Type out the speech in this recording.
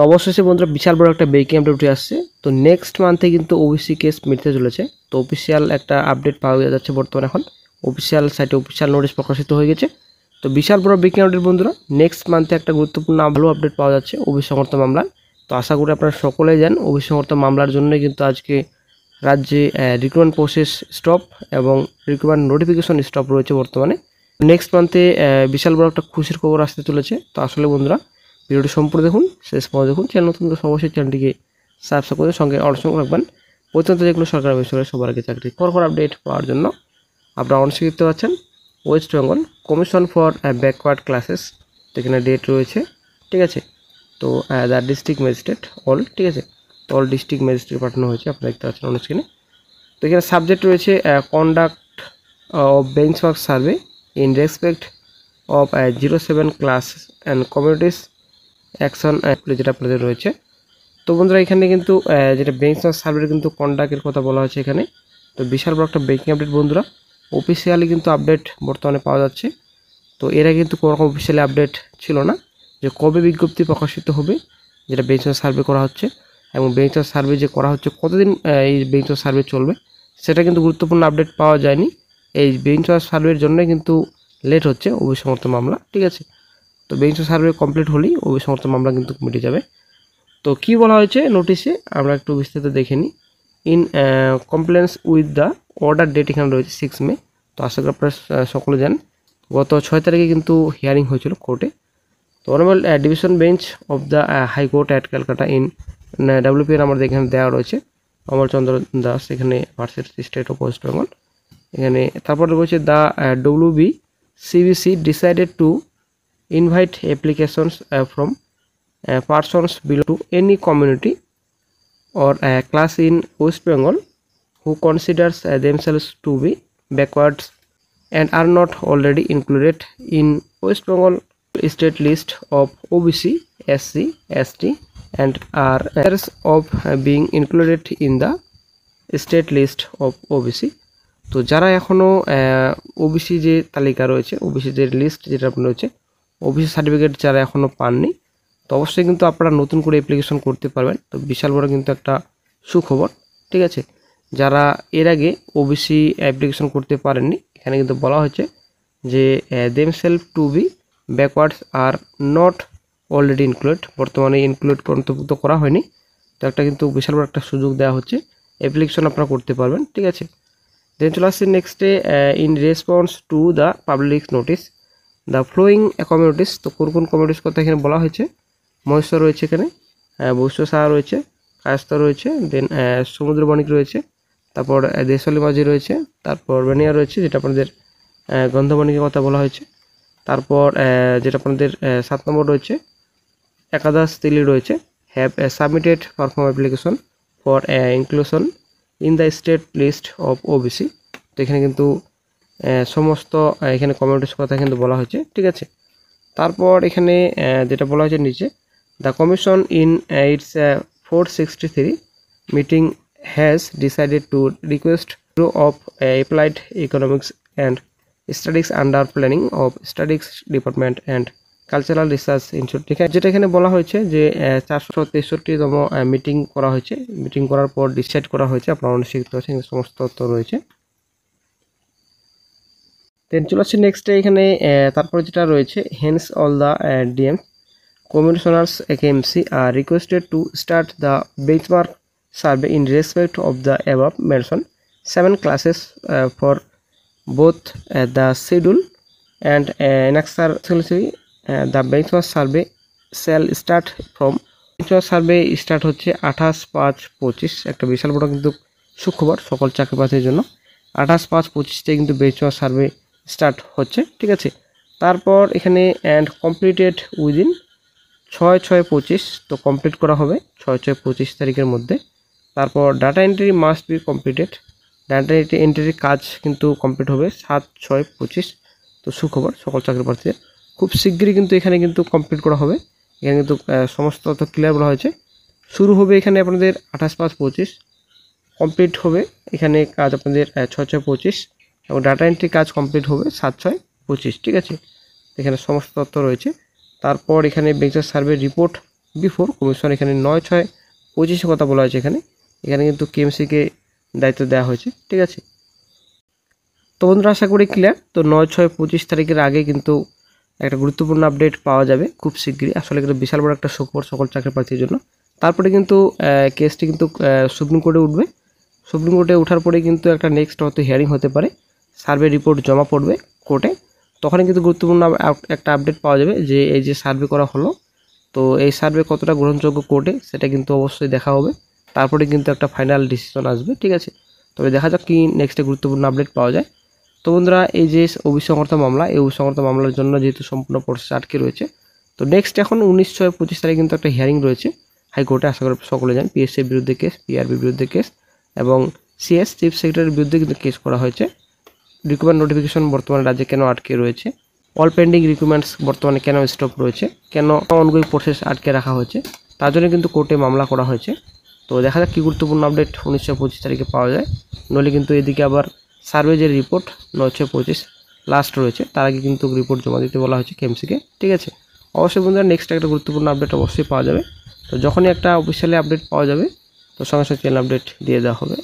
অবশেষে বন্ধুরা বিশাল বড় একটা ব্রেকিং আপডেট উঠে আসছে। তো নেক্সট মান্থে কিন্তু ওবিসি কেস মিটতে চলেছে। তো অফিসিয়াল একটা আপডেট পাওয়া যাচ্ছে বর্তমানে, এখন অফিসিয়াল সাইটে অফিসিয়াল নোটিশ প্রকাশিত হয়ে গেছে। তো বিশাল বড় ব্রেকিং আপডেট বন্ধুরা, নেক্সট মান্থে একটা গুরুত্বপূর্ণ ভালো আপডেট পাওয়া যাচ্ছে ওবিসি সমর্থন মামলার। তো আশা করি আপনারা সকলেই জানেন ওবিসি সমর্থন মামলার জন্যই কিন্তু আজকে রাজ্যে রিক্রুটমেন্ট প্রসেস স্টপ এবং রিক্রুটমেন্ট নোটিফিকেশন স্টপ রয়েছে বর্তমানে। নেক্সট মান্থে বিশাল বড় একটা খুশির খবর আসতে চলেছে। তো আসলে বন্ধুরা ভিডিওটি সম্পূর্ণ দেখুন, শেষ পর্যন্ত দেখুন। চ্যানেল নতুন অবশ্যই চ্যানেলটিকে সাবস্ক্রাইব করে সঙ্গে অনসঙ্গে রাখবেন। প্রত্যন্ত যেগুলো সরকারি বেসরকারি সবার আগে চাকরি খবর আপডেট পাওয়ার জন্য আপনারা অনসঙ্গে দেখতে পাচ্ছেন West Bengal commission for backward classes, এখানে ডেট রয়েছে, ঠিক আছে। তো দ্য ডিস্ট্রিক্ট ম্যাজিস্ট্রেট অল, ঠিক আছে, তো অল ডিস্ট্রিক্ট ম্যাজিস্ট্রেট পাঠানো হয়েছে, আপনারা দেখতে পাচ্ছেন অন স্ক্রিনে। তো এখানে সাবজেক্ট রয়েছে conduct of benchmark survey in respect of 07 class and communities action, যেটা আপনাদের রয়েছে। তো বন্ধুরা এখানে কিন্তু যেটা বেঞ্চমার্ক সার্ভের কিন্তু কন্ডাক্টের কথা বলা হয়েছে এখানে। তো বিশাল বড় একটা ব্রেকিং আপডেট বন্ধুরা, অফিসিয়ালি কিন্তু আপডেট বর্তমানে পাওয়া যাচ্ছে। তো এরা কিন্তু কোনো রকম অফিসিয়ালি আপডেট ছিল না যে কবে বিজ্ঞপ্তি প্রকাশিত হবে, যেটা বেঞ্চমার্ক সার্ভে করা হচ্ছে, এবং বেঞ্চমার্ক সার্ভে যে করা হচ্ছে কতদিন এই বেঞ্চমার্ক সার্ভে চলবে সেটা কিন্তু গুরুত্বপূর্ণ আপডেট পাওয়া যায়নি। এই বেঞ্চমার্ক সার্ভের জন্য কিন্তু লেট হচ্ছে ওবিসি সমর্থন মামলা, ঠিক আছে। তো বেঞ্চমার্ক সার্ভে কমপ্লিট হলেই ওবিসি সমর্থন মামলা কিন্তু মিটে যাবে। তো কি বলা হয়েছে নোটিশে আমরা একটু বিস্তারিত দেখে নিই। In compliance with the order date এখানে রয়েছে 6 মে। তো আশা করি আপনারা সকলে জানেন গত 6 তারিখে কিন্তু হিয়ারিং হয়েছিল কোর্টে। তো honourable division bench of the high court at Calcutta in WPN আমাদের এখানে দেওয়া রয়েছে, অমরচন্দ্র দাস, এখানে varsity state of West Bengal. এখানে তারপরে রয়েছে the WBCBC decided to invite applications from persons belong to any community or class in West Bengal who considers themselves to be backwards and are not already included in West Bengal state list of OBC, SC, ST and are others of being included in the state list of OBC। তো যারা এখনো OBC যে তালিকা রয়েছে, OBC যে list যেটা রয়েছে, OBC certificate যারা এখনও পাননি, তো অবশ্যই কিন্তু আপনারা নতুন করে অ্যাপ্লিকেশন করতে পারবেন। তো বিশাল বড় কিন্তু একটা সুখবর, ঠিক আছে। যারা এর আগে ওবিসি অ্যাপ্লিকেশন করতে পারেননি, এখানে কিন্তু বলা হয়েছে যে themselves to be backwards are not already include, বর্তমানে ইনক্লুড অন্তর্ভুক্ত করা হয়নি। তো একটা কিন্তু বিশাল বড় একটা সুযোগ দেওয়া হচ্ছে, অ্যাপ্লিকেশন আপনারা করতে পারবেন, ঠিক আছে। দেন চলে আসছে নেক্সটে in response to the public notice the following communities. তো কোন কোন কমিউনিটিস কথা এখানে বলা হয়েছে, মহেশ্বর রয়েছে, এখানে বৈশ্য সাহা রয়েছে, কায়স্থ রয়েছে, দেন সমুদ্র বণিক রয়েছে, তারপর দেশালী মাঝি রয়েছে, তারপর বেনিয়া রয়েছে, যেটা আপনাদের গন্ধবণিকের কথা বলা হয়েছে। তারপর যেটা আপনাদের 7 নম্বর রয়েছে একাদশ তিলি রয়েছে, have submitted proforma application for inclusion in the state list of OBC. তো এখানে কিন্তু সমস্ত এখানে কমিউনিটিস কথা কিন্তু বলা হয়েছে, ঠিক আছে। তারপর এখানে যেটা বলা হয়েছে নিচে, the commission in it's 463 meeting has decided to request of applied economics and studies under planning of studies department and cultural research institute, যেটা এখানে বলা হয়েছে যে 463তম মিটিং করা হয়েছে। মিটিং করার পর ডিসাইড করা হয়েছে, আপনারা অনেক সমস্ত তথ্য রয়েছে। দেন চলে আসছে নেক্সটে এখানে তারপরে যেটা রয়েছে, hence all the DM commissioners AKMC are requested to start the benchmark survey in respect of the above mention 7 classes for both the schedule and annexure the benchmark survey shall start from. Benchmark survey start হচ্ছে 28/5/25, একটা বিশাল বড় কিন্তু সুখবর সকল চাকরি প্রার্থীর জন্য। 28/5/25 থেকে কিন্তু বেঞ্চমার্ক সার্ভে স্টার্ট হচ্ছে, ঠিক আছে। তারপর এখানে অ্যান্ড কমপ্লিটেড উইদিন 6/6/25, তো কমপ্লিট করা হবে 6/6/25 তারিখের মধ্যে। তারপর data entry must be completed, data এন্ট্রির কাজ কিন্তু কমপ্লিট হবে 7/6/25। তো সুখবর সকল চাকরি প্রার্থীদের, খুব শীঘ্রই কিন্তু এখানে কিন্তু কমপ্লিট করা হবে। এখানে কিন্তু সমস্ত তথ্য ক্লিয়ার বলা হয়েছে। শুরু হবে এখানে আপনাদের 28/5/25, কমপ্লিট হবে এখানে কাজ আপনাদের 6/6/25 এবং ডাটা এন্ট্রি কাজ কমপ্লিট হবে 7/6/25, ঠিক আছে। এখানে সমস্ত তথ্য রয়েছে। তারপর এখানে benchmark survey report before commission এখানে 9/6/25 কথা বলা হয়েছে। এখানে কিন্তু কেএমসিকে দায়িত্ব দেওয়া হয়েছে, ঠিক আছে। তো বন্ধুরা আশা করি ক্লিয়ার। তো 9/6/25 তারিখের আগে কিন্তু একটা গুরুত্বপূর্ণ আপডেট পাওয়া যাবে খুব শীঘ্রই। আসলে এটা বিশাল বড় একটা সুখবর সকল চাকরি প্রার্থীর জন্য। তারপরে কিন্তু কেসটি কিন্তু সুপ্রিম কোর্টে উঠবে। সুপ্রিম কোর্টে ওঠার পরে কিন্তু একটা নেক্সট হয়তো হিয়ারিং হতে পারে, সার্ভে রিপোর্ট জমা পড়বে কোর্টে। তখন কিন্তু গুরুত্বপূর্ণ একটা আপডেট পাওয়া যাবে যে এই যে সার্ভে করা হলো, তো এই সার্ভে কতটা গ্রহণযোগ্য কোর্টে সেটা কিন্তু অবশ্যই দেখা হবে। তারপরে কিন্তু একটা ফাইনাল ডিসিশন আসবে, ঠিক আছে। তবে দেখা যাক কি নেক্সটে গুরুত্বপূর্ণ আপডেট পাওয়া যায়। তো বন্ধুরা এই যে ওবিসি সংহর্তা মামলা, এই ওবিসি সংহর্তা মামলার জন্য যেহেতু সম্পূর্ণ প্রসেস আটকে রয়েছে, তো নেক্সট এখন 19/6/25 তারিখে কিন্তু একটা হিয়ারিং রয়েছে হাইকোর্টে। আশা করি সকলে জানেন পিএসসির বিরুদ্ধে কেস, পিআরবির বিরুদ্ধে কেস এবং সিএস চিফ সেক্রেটারির বিরুদ্ধে কিন্তু কেস করা হয়েছে। রিক্রুটমেন্ট নোটিফিকেশন বর্তমানে রাজ্যে কেন আটকে রয়েছে, অল পেন্ডিং রিক্রুটমেন্টস বর্তমানে কেন স্টপ রয়েছে, কেন অনগোয়িং প্রসেস আটকে রাখা হয়েছে, তার জন্য কিন্তু কোর্টে মামলা করা হয়েছে। তো দেখা যাক কী গুরুত্বপূর্ণ আপডেট 19/25 তারিখে পাওয়া যায়। নইলে কিন্তু এদিকে আবার সার্ভে যে রিপোর্ট 9/6/25 লাস্ট রয়েছে, তার আগে কিন্তু রিপোর্ট জমা দিতে বলা হয়েছে কেএমসিকে, ঠিক আছে। অবশ্যই বন্ধুরা নেক্সট একটা গুরুত্বপূর্ণ আপডেট অবশ্যই পাওয়া যাবে। তো যখনই একটা অফিসিয়ালি আপডেট পাওয়া যাবে তো সঙ্গে সঙ্গে চ্যানেল আপডেট দিয়ে দেওয়া হবে।